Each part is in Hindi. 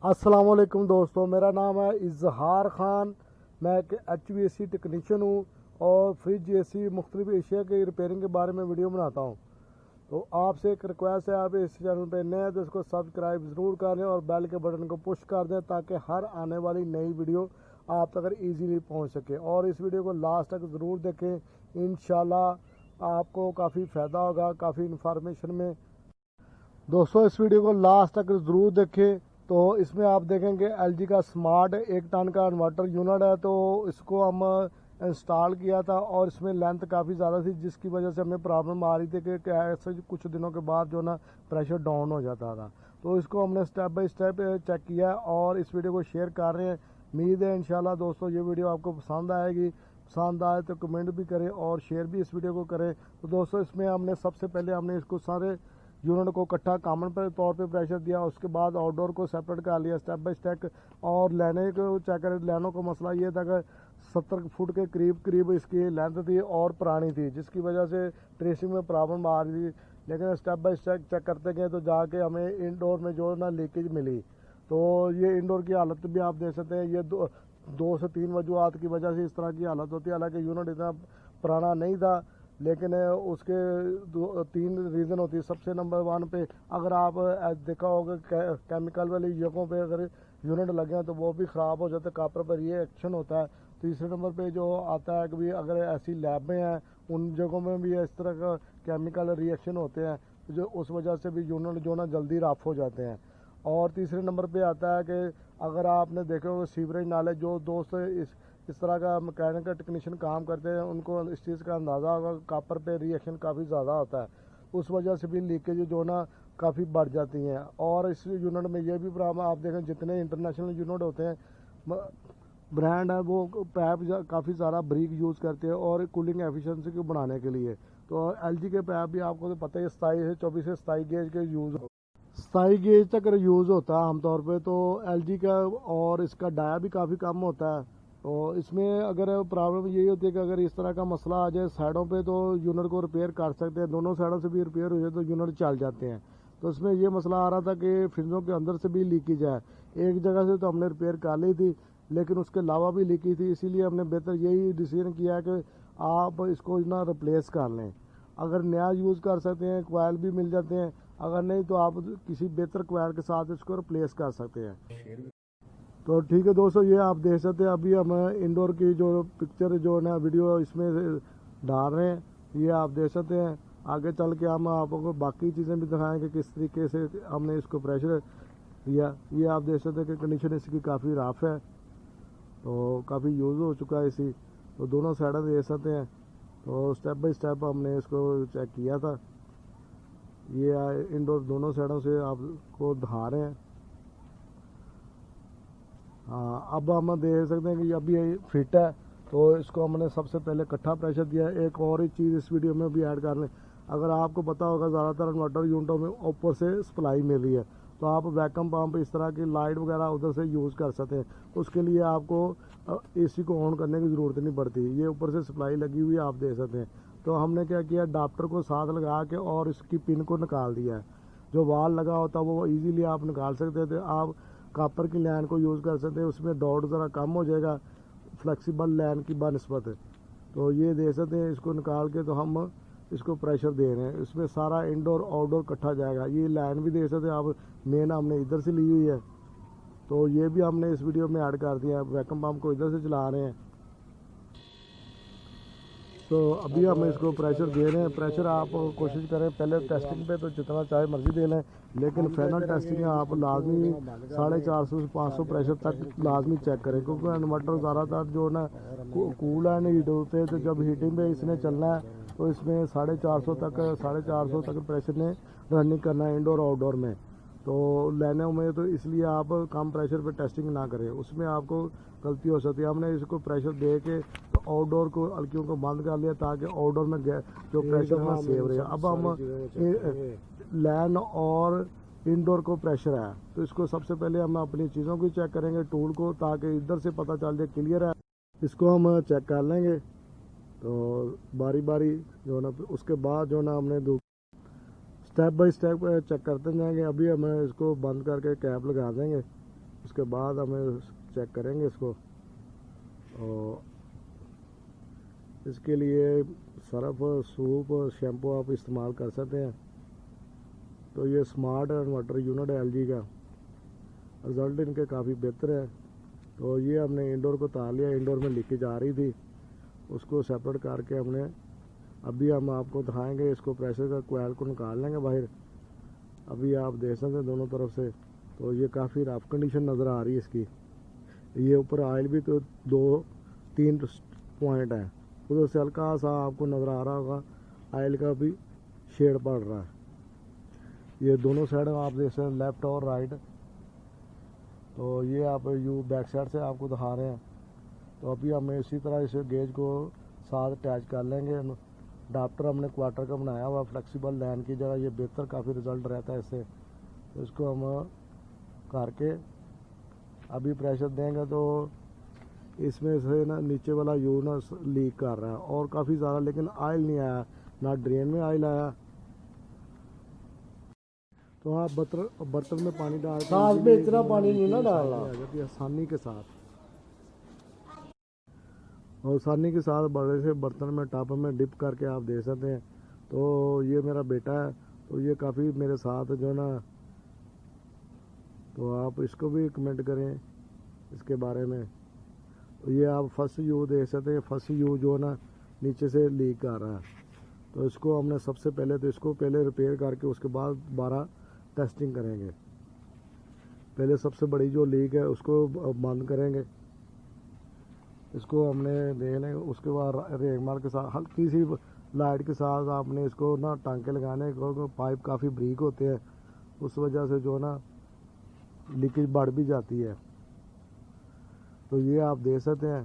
अस्सलाम वालेकुम दोस्तों, मेरा नाम है इजहार ख़ान। मैं एक HVAC टेक्नीशियन हूँ और फ्रिज AC मुख्तलिफ एशिया के रिपेयरिंग के बारे में वीडियो बनाता हूँ। तो आपसे एक रिक्वेस्ट है, आप इस चैनल पे नए हैं तो इसको सब्सक्राइब ज़रूर कर लें और बेल के बटन को पुश कर दें ताकि हर आने वाली नई वीडियो आप तक ईजीली पहुँच सके। और इस वीडियो को लास्ट तक ज़रूर देखें, इंशाल्लाह आपको काफ़ी फ़ायदा होगा, काफ़ी इन्फॉर्मेशन में। दोस्तों इस वीडियो को लास्ट तक ज़रूर देखें। तो इसमें आप देखेंगे LG का स्मार्ट 1 टन का इन्वर्टर यूनिट है। तो इसको हम इंस्टॉल किया था और इसमें लेंथ काफ़ी ज़्यादा थी, जिसकी वजह से हमें प्रॉब्लम आ रही थी कि ऐसे कुछ दिनों के बाद जो ना प्रेशर डाउन हो जाता था। तो इसको हमने स्टेप बाय स्टेप चेक किया और इस वीडियो को शेयर कर रहे हैं। उम्मीद है इंशाल्लाह दोस्तों ये वीडियो आपको पसंद आएगी। पसंद आए तो कमेंट भी करें और शेयर भी इस वीडियो को करें। तो दोस्तों इसमें हमने सबसे पहले हमने इसको सारे यूनिट को इकट्ठा कॉमन पर तौर पे प्रेशर दिया, उसके बाद आउटडोर को सेपरेट कर लिया स्टेप बाय स्टेप। और लाइनें को चेक करें, लाइनों का मसला ये था कि 70 फुट के करीब इसकी लेंथ थी और पुरानी थी, जिसकी वजह से ट्रेसिंग में प्रॉब्लम आ रही थी। लेकिन स्टेप बाय स्टेप चेक करते गए तो जाके हमें इंडोर में जो ना लीकेज मिली। तो ये इंडोर की हालत भी आप देख सकते हैं, ये दो से तीन वजूहत की वजह से इस तरह की हालत होती है। हालांकि यूनिट इतना पुराना नहीं था, लेकिन उसके 3 रीज़न होती है। सबसे नंबर 1 पे अगर आप देखा होगा केमिकल वाली जगहों पे अगर यूनिट लगे हैं तो वो भी ख़राब हो जाते हैं, कापर पर ये एक्शन होता है। तीसरे नंबर पे जो आता है कि भी अगर ऐसी लैबें हैं उन जगहों में भी इस तरह का केमिकल रिएक्शन होते हैं, जो उस वजह से भी यूनिट जो ना जल्दी रफ हो जाते हैं। और तीसरे नंबर पे आता है कि अगर आपने देखे होगा सीवरेज नाले, जो दोस्त इस तरह का मैकेनिकल टेक्नीशियन काम करते हैं उनको इस चीज़ का अंदाज़ा होगा, कापर पे रिएक्शन काफ़ी ज़्यादा होता है, उस वजह से भी लीकेज जो ना काफ़ी बढ़ जाती हैं। और इस यूनिट में ये भी प्रॉब्लम आप देखें, जितने इंटरनेशनल यूनिट होते हैं ब्रांड है वो पैप काफ़ी सारा ब्रीक यूज़ करते हैं और कूलिंग एफिशिएंसी को बढ़ाने के लिए। तो LG के पैप भी आपको तो पता है 27 से 27 गेज के यूज़ 27 गेज तक यूज़ होता है आमतौर पे। तो LG का और इसका डाया भी काफ़ी कम होता है। तो इसमें अगर प्रॉब्लम यही होती है कि अगर इस तरह का मसला आ जाए साइडों पे तो यूनिट को रिपेयर कर सकते हैं, दोनों साइडों से भी रिपेयर हो जाए तो यूनिट चल जाते हैं। तो इसमें ये मसला आ रहा था कि फ्रिजों के अंदर से भी लीकेज है। एक जगह से तो हमने रिपेयर कर ली थी, लेकिन उसके अलावा भी लीकेज थी, इसीलिए हमने बेहतर यही डिसीजन किया कि आप इसको ना रिप्लेस कर लें। अगर नया यूज़ कर सकते हैं, कोयल भी मिल जाते हैं, अगर नहीं तो आप किसी बेहतर कोयल के साथ इसको रिप्लेस कर सकते हैं। तो ठीक है दोस्तों, ये आप देख सकते हैं अभी हम इंडोर की जो पिक्चर जो ना वीडियो इसमें डाल रहे हैं, ये आप देख सकते हैं। आगे चल के हम आपको बाकी चीज़ें भी दिखाएंगे किस तरीके से हमने इसको प्रेशर दिया। ये आप देख सकते हैं कि कंडीशन इसकी काफ़ी रफ है, तो काफ़ी यूज़ हो चुका है इसी। तो दोनों साइड देख सकते हैं। तो स्टेप बाय स्टेप हमने इसको चेक किया था। ये इंडोर दोनों साइडों से आपको दिखा रहे हैं। हाँ, अब हम देख सकते हैं कि अभी ये फिट है। तो इसको हमने सबसे पहले इकट्ठा प्रेशर दिया है। एक और ही चीज़ इस वीडियो में भी ऐड कर लें, अगर आपको पता होगा ज़्यादातर इन्वर्टर यूनिटों में ऊपर से सप्लाई मिल रही है, तो आप वैक्यूम पंप इस तरह की लाइट वगैरह उधर से यूज़ कर सकते हैं। उसके लिए आपको AC को ऑन करने की ज़रूरत नहीं पड़ती, ये ऊपर से सप्लाई लगी हुई है, आप देख सकते हैं। तो हमने क्या किया, अडाप्टर को साथ लगा के और इसकी पिन को निकाल दिया है। जो वाल लगा होता है वो ईजीली आप निकाल सकते थे। आप कापर की लाइन को यूज़ कर सकते हैं, उसमें डॉट ज़रा कम हो जाएगा फ्लेक्सिबल लाइन की बनस्बत। तो ये दे सकते हैं, इसको निकाल के तो हम इसको प्रेशर दे रहे हैं, इसमें सारा इंडोर आउटडोर इकट्ठा जाएगा। ये लाइन भी दे सकते हैं आप, मेन हमने इधर से ली हुई है, तो ये भी हमने इस वीडियो में ऐड कर दिया है। वैक्यूम पंप को इधर से चला रहे हैं। तो अभी हम इसको प्रेशर दे रहे हैं। प्रेशर आप कोशिश करें पहले टेस्टिंग पे तो जितना चाहे मर्जी दे लें, लेकिन फाइनल टेस्टिंग आप लाजमी 450 से 500 प्रेशर तक लाजमी चेक करें, क्योंकि इन्वर्टर ज़्यादातर जो ना कूल एंड हीट होते हैं। तो जब हीटिंग पे इसने चलना है तो इसमें 450 तक प्रेशर ने रनिंग करना है इंडोर आउटडोर में। तो लाइनों में तो इसलिए आप कम प्रेशर पे टेस्टिंग ना करें, उसमें आपको गलती हो सकती है। हमने इसको प्रेशर दे के तो आउटडोर को हल्कियों को बंद कर लिया ताकि आउटडोर में जो प्रेशर है सेव रहे। अब हम लैन और इंडोर को प्रेशर है, तो इसको सबसे पहले हम अपनी चीज़ों को चेक करेंगे, टूल को, ताकि इधर से पता चल जाए क्लियर है। इसको हम चेक कर लेंगे तो बारी बारी जो ना, उसके बाद जो ना हमने स्टेप बाय स्टेप चेक करते जाएंगे। अभी हम इसको बंद करके कैप लगा देंगे। उसके बाद हमें चेक करेंगे इसको। और इसके लिए सर्फ, सूप, शैम्पू आप इस्तेमाल कर सकते हैं। तो ये स्मार्ट इन्वर्टर यूनिट है LG का, रिज़ल्ट इनके काफ़ी बेहतर है। तो ये हमने इंडोर को उतार लिया, इंडोर में लीकेज आ रही थी, उसको सेपरेट करके हमने अभी हम आपको दिखाएंगे। इसको प्रेशर का कोयल को निकाल लेंगे बाहर। अभी आप देख सकते हैं दोनों तरफ से, तो ये काफ़ी रफ कंडीशन नज़र आ रही है इसकी। ये ऊपर ऑयल भी तो 2-3 पॉइंट है, उधर से हल्का सा आपको नज़र आ रहा होगा ऑयल का भी शेड पड़ रहा है। ये दोनों साइड आप देख सकते हैं, लेफ़्ट और राइट। तो ये आप बैक साइड से आपको दिखा रहे हैं। तो अभी हमें इसी तरह इस गेज को साथ अटैच कर लेंगे। अडाप्टर हमने क्वार्टर का बनाया हुआ, फ्लेक्सिबल लाइन की जगह ये बेहतर काफ़ी रिज़ल्ट रहता है इससे। तो इसको हम करके अभी प्रेशर देंगे तो इसमें से ना नीचे वाला यू ना लीक कर रहा है और काफ़ी ज़्यादा, लेकिन ऑयल नहीं आया, ना ड्रेन में ऑयल आया। तो आप बर्तन में पानी डाल साथ में इतना पानी नहीं ना डालना, आसानी के साथ। और आसानी के साथ बड़े से बर्तन में टब में डिप करके आप दे सकते हैं। तो ये मेरा बेटा है, तो ये काफ़ी मेरे साथ जो ना, तो आप इसको भी कमेंट करें इसके बारे में। तो ये आप फर्स्ट यू देख सकते हैं, फर्स्ट यू जो ना नीचे से लीक कर रहा है। तो इसको हमने सबसे पहले तो इसको पहले रिपेयर करके उसके बाद दोबारा टेस्टिंग करेंगे। पहले सबसे बड़ी जो लीक है उसको बंद करेंगे, इसको हमने देख लें। उसके बाद रेगमार के साथ हल्की सी लाइट के साथ आपने इसको ना टांके लगाने, क्योंकि पाइप काफ़ी ब्रीक होते हैं, उस वजह से जो ना लीकेज बढ़ भी जाती है। तो ये आप देख सकते हैं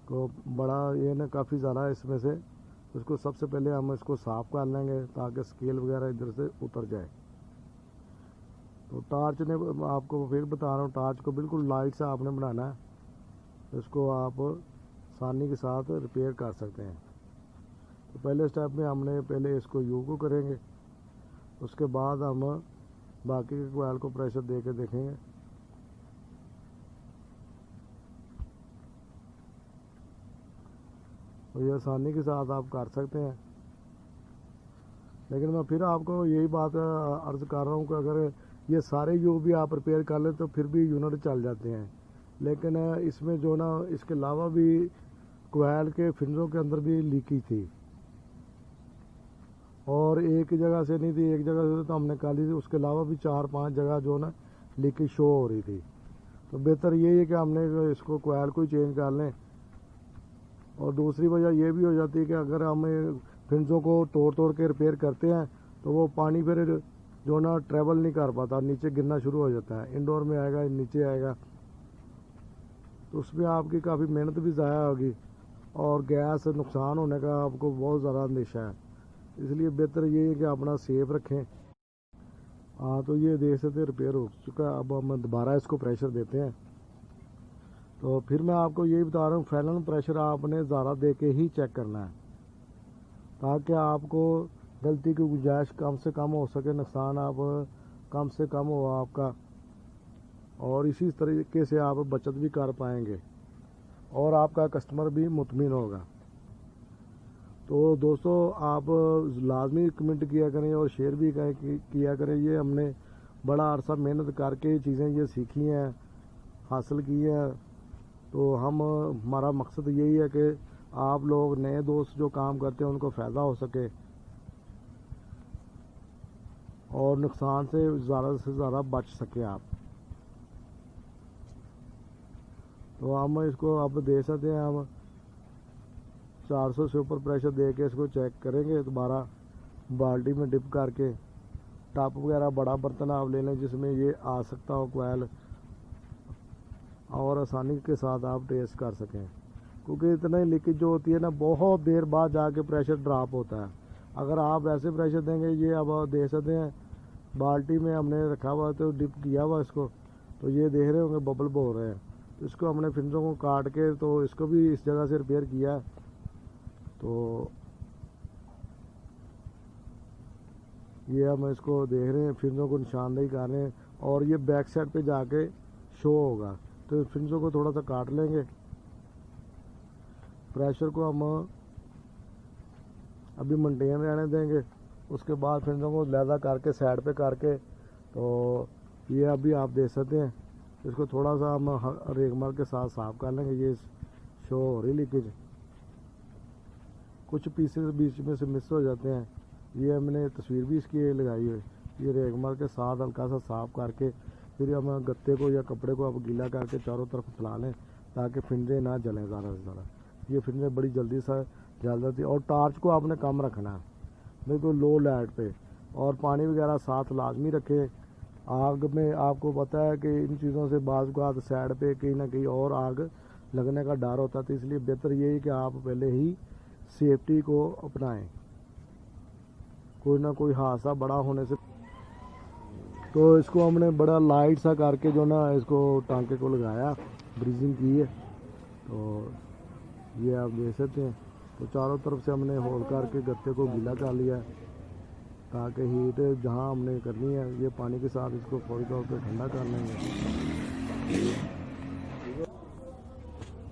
तो बड़ा ये ना काफ़ी ज़्यादा है इसमें से। उसको सबसे पहले हम इसको साफ़ कर लेंगे ताकि स्केल वगैरह इधर से उतर जाए। तो टार्च ने आपको फिर बता रहा हूँ, टार्च को बिल्कुल लाइट से आपने बनाना है, इसको आप आसानी के साथ रिपेयर कर सकते हैं। तो पहले स्टेप में हमने पहले इसको यू को करेंगे, उसके बाद हम बाकी के कोयल को प्रेशर दे के देखेंगे। तो ये आसानी के साथ आप कर सकते हैं। लेकिन मैं फिर आपको यही बात अर्ज़ कर रहा हूँ कि अगर ये सारे यू भी आप रिपेयर कर लें तो फिर भी यूनिट चल जाते हैं। लेकिन इसमें जो ना इसके अलावा भी कोयल के फिंजों के अंदर भी लीकी थी, और एक जगह से नहीं थी, एक जगह से तो हमने काली थी, उसके अलावा भी 4-5 जगह जो ना लीकेज शो हो रही थी। तो बेहतर यही है कि हमने इसको कोयल को ही चेंज कर लें। और दूसरी वजह ये भी हो जाती है कि अगर हम फिंजों को तोड़ तोड़ के रिपेयर करते हैं तो वो पानी फिर जो ना ट्रेवल नहीं कर पाता, नीचे गिरना शुरू हो जाता है, इंडोर में आएगा, नीचे आएगा, तो उसमें आपकी काफ़ी मेहनत भी ज़ाया होगी और गैस नुकसान होने का आपको बहुत ज़्यादा अंदेशा है। इसलिए बेहतर ये है कि अपना सेफ रखें। हाँ, तो ये देख सकते रिपेयर हो चुका है। अब हम दोबारा इसको प्रेशर देते हैं। तो फिर मैं आपको यही बता रहा हूँ, फैलन प्रेशर आपने ज़्यादा दे के ही चेक करना है ताकि आपको गलती की गुंजाइश कम से कम हो सके, नुकसान आप कम से कम हो आपका, और इसी तरीके से आप बचत भी कर पाएंगे और आपका कस्टमर भी मुतमिन होगा। तो दोस्तों आप लाजमी कमेंट किया करें और शेयर भी किया करें। ये हमने बड़ा अरसा मेहनत करके चीज़ें ये सीखी हैं, हासिल की हैं। तो हमारा मकसद यही है कि आप लोग नए दोस्त जो काम करते हैं उनको फ़ायदा हो सके और नुकसान से ज़्यादा बच सके आप। तो हम इसको अब दे सकते हैं, हम 400 से ऊपर प्रेशर दे के इसको चेक करेंगे दोबारा बाल्टी में डिप करके। टप वगैरह बड़ा बर्तन आप ले लें जिसमें ये आ सकता हो कोयल, और आसानी के साथ आप टेस्ट कर सकें, क्योंकि इतना ही लीकेज जो होती है ना बहुत देर बाद जाके प्रेशर ड्रॉप होता है। अगर आप ऐसे प्रेशर देंगे, ये अब देख सकते हैं बाल्टी में हमने रखा हुआ तो डिप किया हुआ इसको, तो ये देख रहे होंगे बबल बोल रहे हैं। तो इसको हमने फिंजों को काट के तो इसको भी इस जगह से रिपेयर किया। तो ये हम इसको देख रहे हैं, फिंजों को निशानदेही कर रहे हैं और ये बैक साइड पे जाके शो होगा। तो फिंजों को थोड़ा सा काट लेंगे। प्रेशर को हम अभी मेंटेन रहने देंगे। उसके बाद फिंजों को लैदा करके साइड पे करके, तो ये अभी आप देख सकते हैं, इसको थोड़ा सा हम रेगमार के साथ साफ कर लेंगे। ये शो हो रही लीकेज, कुछ पीसेस बीच में से मिस हो जाते हैं। ये हमने तस्वीर भी इसकी लगाई है। ये रेगमार के साथ हल्का सा साफ करके फिर हम गत्ते को या कपड़े को आप गीला करके चारों तरफ फैला लें, ताकि फिंजे ना जलें ज़्यादा से ज़्यादा। ये फिंजे बड़ी जल्दी से जल जाती है। और टार्च को आपने कम रखना है, बिल्कुल लो लाइट पे, और पानी वगैरह साथ लाजमी रखें। आग में आपको पता है कि इन चीज़ों से बाज़ को साइड पे कहीं ना कहीं और आग लगने का डर होता है। तो इसलिए बेहतर ये है कि आप पहले ही सेफ्टी को अपनाएं, कोई ना कोई हादसा बड़ा होने से। तो इसको हमने बड़ा लाइट सा करके जो ना इसको टांके को लगाया, ब्रीजिंग की है। तो ये आप देख सकते हैं। तो चारों तरफ से हमने होल करके गत्ते को गीला कर लिया है, ताकि हीट जहां हमने करनी है ये पानी के साथ इसको फौरी तौर पे ठंडा कर लेंगे।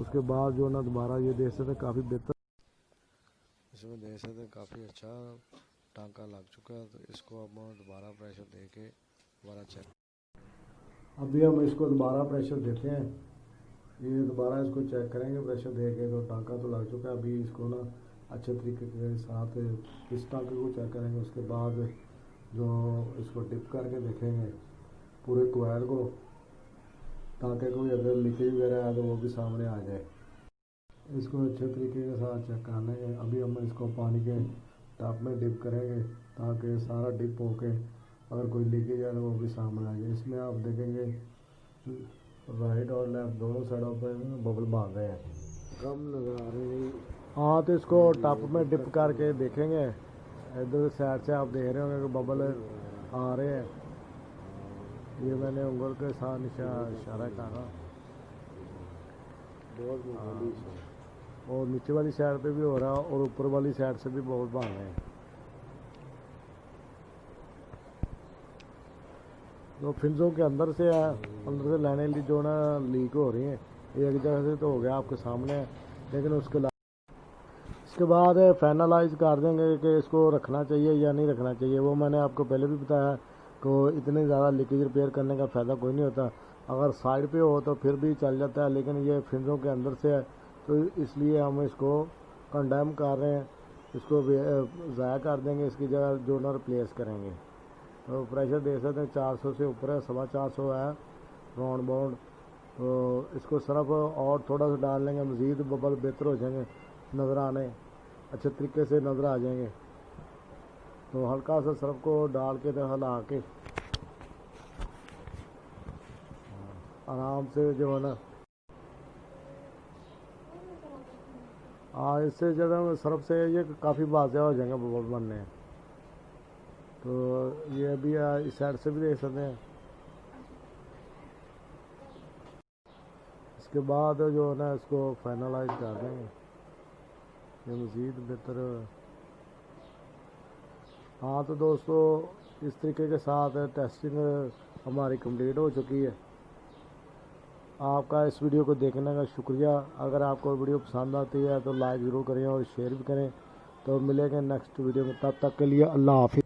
उसके बाद जो ना दोबारा ये देख सकते हैं काफ़ी बेहतर, इसमें देख सकते हैं काफ़ी अच्छा टांका लग चुका है। तो इसको अब दोबारा प्रेशर दे के दोबारा चेक, अभी हम इसको दोबारा प्रेशर देते हैं। ये दोबारा इसको चेक करेंगे प्रेशर दे के। तो टांका तो लग चुका है। अभी इसको ना अच्छे तरीके के साथ इस टांके को चेक करेंगे। उसके बाद जो इसको डिप करके देखेंगे पूरे कोयल को, ताकि कोई अगर लीकेज वगैरह है तो वो भी सामने आ जाए। इसको अच्छे तरीके के साथ चेक कर लेंगे। अभी हम इसको पानी के टब में डिप करेंगे, ताकि सारा डिप होके अगर कोई लीकेज है तो वो भी सामने आ जाए। इसमें आप देखेंगे राइट और लेफ्ट दोनों साइडों पर बबल बांध रहे हैं, कम नज़र आ रहे हैं। हाँ, तो इसको टप में डिप करके देखेंगे। इधर साइड से आप देख रहे होंगे कि बबल आ रहे हैं। ये मैंने उंगल के साथ इशारा करा। और नीचे वाली साइड पे भी हो रहा है और ऊपर वाली साइड से भी बहुत बांध रहे हैं। तो फिंजों के अंदर से लाइनें जो ना लीक हो रही हैं, एक जगह से तो हो गया आपके सामने है, लेकिन इसके बाद फाइनलाइज कर देंगे कि इसको रखना चाहिए या नहीं रखना चाहिए। वो मैंने आपको पहले भी बताया कि इतने ज़्यादा लीकेज रिपेयर करने का फ़ायदा कोई नहीं होता। अगर साइड पे हो तो फिर भी चल जाता है, लेकिन ये फिंजों के अंदर से है, तो इसलिए हम इसको कंडेम कर रहे हैं। इसको ज़ाया कर देंगे, इसकी जगह जो ना रिप्लेस करेंगे। तो प्रेशर देख सकते हैं 400 से ऊपर है, 450 है राउंड बाउंड। तो इसको सिर्फ और थोड़ा सा डाल लेंगे, मज़ीद बबल बेहतर हो जाएंगे, नज़र आने अच्छे तरीके से नज़र आ जाएंगे। तो हल्का सा सर्फ को डाल के तो हिला के आराम से जो है ना, इससे ज़्यादा सर्फ से ये काफ़ी वाज़ेह हो जाएंगे बबल बनने। तो ये भी इस साइड से भी देख सकते हैं। इसके बाद जो है ना इसको फाइनलाइज कर देंगे, ये मज़ीद बेहतर। हाँ, तो दोस्तों इस तरीके के साथ टेस्टिंग हमारी कंप्लीट हो चुकी है। आपका इस वीडियो को देखने का शुक्रिया। अगर आपको वीडियो पसंद आती है तो लाइक ज़रूर करें और शेयर भी करें। तो मिलेंगे नेक्स्ट वीडियो में, तब तक के लिए अल्लाह हाफ़िज़।